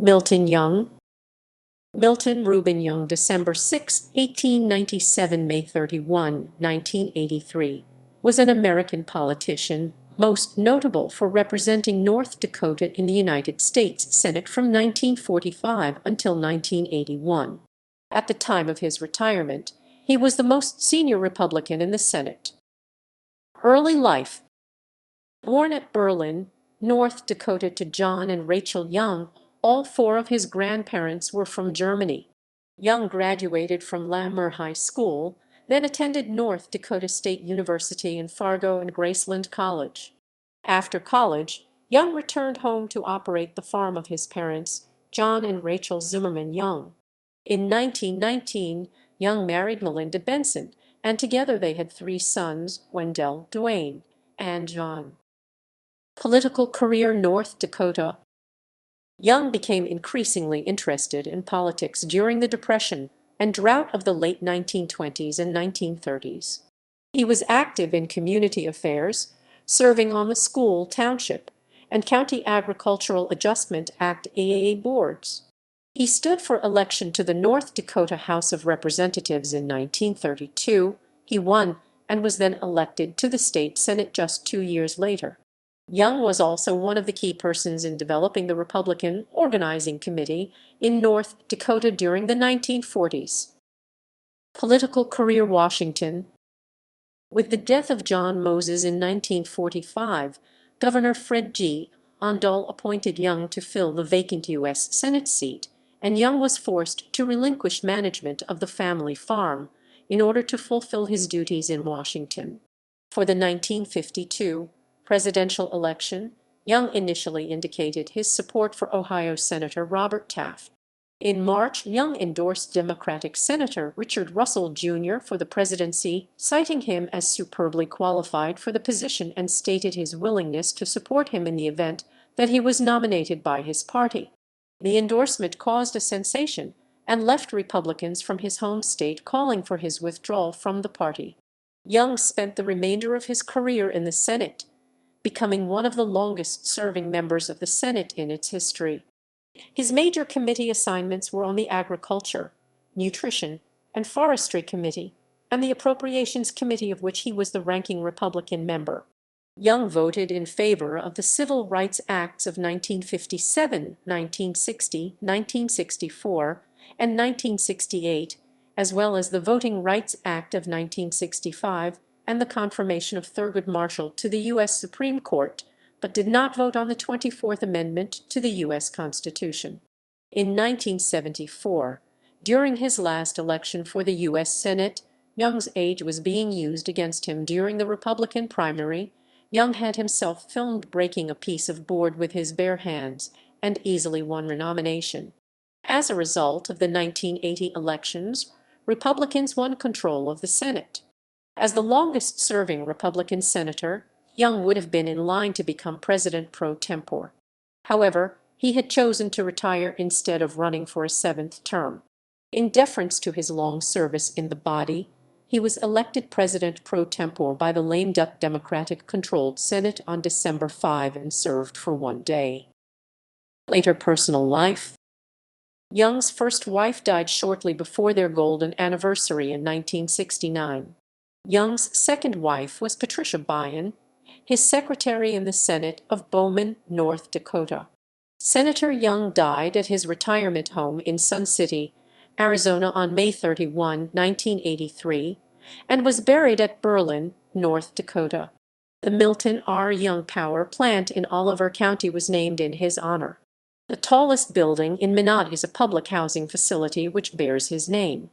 Milton Young. Milton Ruben Young, December 6, 1897, May 31, 1983, was an American politician, most notable for representing North Dakota in the United States Senate from 1945 until 1981. At the time of his retirement, he was the most senior Republican in the Senate. Early life. Born at Berlin, North Dakota to John and Rachel Young, all four of his grandparents were from Germany. Young graduated from Lammer High School, then attended North Dakota State University in Fargo and Graceland College. After college, Young returned home to operate the farm of his parents, John and Rachel Zimmerman Young. In 1919, Young married Melinda Benson, and together they had three sons, Wendell, Dwayne, and John. Political career. North Dakota. Young became increasingly interested in politics during the Depression and drought of the late 1920s and 1930s. He was active in community affairs, serving on the school, township, and county Agricultural Adjustment Act AAA boards. He stood for election to the North Dakota House of Representatives in 1932. He won and was then elected to the state Senate just 2 years later. Young was also one of the key persons in developing the Republican Organizing Committee in North Dakota during the 1940s. Political career. Washington. With the death of John Moses in 1945, Governor Fred G. Ondall appointed Young to fill the vacant U.S. Senate seat, and Young was forced to relinquish management of the family farm in order to fulfill his duties in Washington. For the 1952 presidential election, Young initially indicated his support for Ohio Senator Robert Taft. In March, Young endorsed Democratic Senator Richard Russell Jr. for the presidency, citing him as superbly qualified for the position and stated his willingness to support him in the event that he was nominated by his party. The endorsement caused a sensation and left Republicans from his home state calling for his withdrawal from the party. Young spent the remainder of his career in the Senate, becoming one of the longest-serving members of the Senate in its history. His major committee assignments were on the Agriculture, Nutrition, and Forestry Committee, and the Appropriations Committee, of which he was the ranking Republican member. Young voted in favor of the Civil Rights Acts of 1957, 1960, 1964, and 1968, as well as the Voting Rights Act of 1965 and the confirmation of Thurgood Marshall to the U.S. Supreme Court, but did not vote on the 24th Amendment to the U.S. Constitution. In 1974, during his last election for the U.S. Senate, Young's age was being used against him during the Republican primary. Young had himself filmed breaking a piece of board with his bare hands and easily won renomination. As a result of the 1980 elections, Republicans won control of the Senate. As the longest-serving Republican senator, Young would have been in line to become president pro tempore. However, he had chosen to retire instead of running for a seventh term. In deference to his long service in the body, he was elected president pro tempore by the lame duck Democratic-controlled Senate on December 5 and served for 1 day. Later personal life. Young's first wife died shortly before their golden anniversary in 1969. Young's second wife was Patricia Bryan, his secretary in the Senate of Bowman, North Dakota. Senator Young died at his retirement home in Sun City, Arizona on May 31, 1983, and was buried at Berlin, North Dakota. The Milton R. Young Power Plant in Oliver County was named in his honor. The tallest building in Minot is a public housing facility which bears his name.